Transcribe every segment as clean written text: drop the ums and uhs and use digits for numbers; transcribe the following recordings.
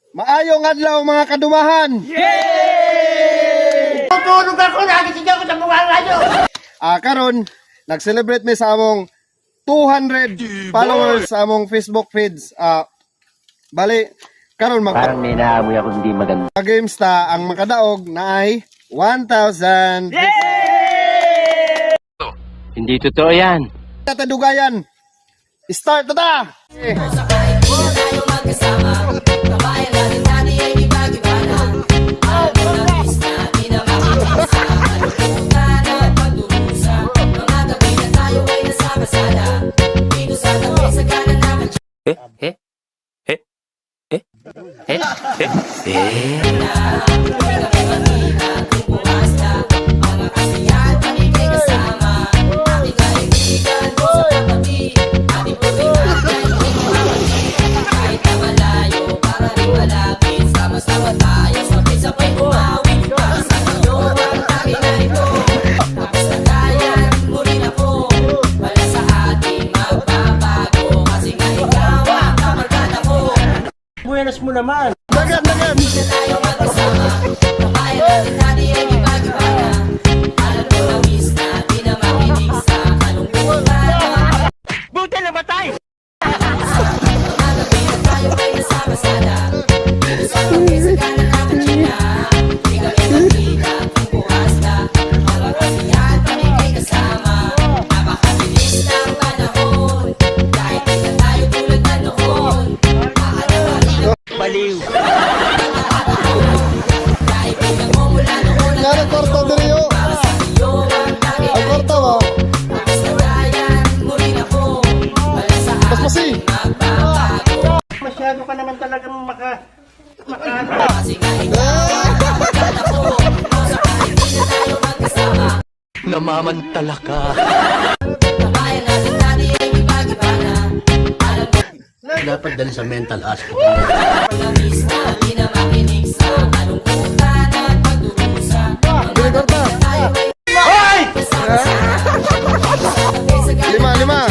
Maayong adlaw mga kadumahan. Yay! Tutulog ako, nagising ako sa mga radyo. Karon nag-celebrate mi sa among 200 followers sa among Facebook feeds. Bali karon Parang may naamoy ako hindi maganda. games ta ang makadaog na ay 1,000. Hindi totoo yan. Tatadugayan. Start na ta. Buenas mo naman. Dagan. Buti na batay. Baliw. Ngano kwarta diri yo? Ang kwarta mo. Paspasi. Masyado ka naman talagang Namamantala ka. Dapat dali sa mental hospital. Dili kwarta. Lima.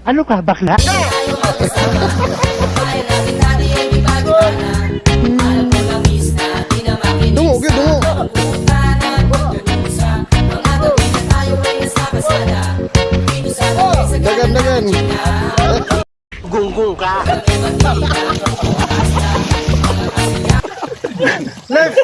Ano ka, bakla? Dungo. Dagan. Gunggong ka. Left.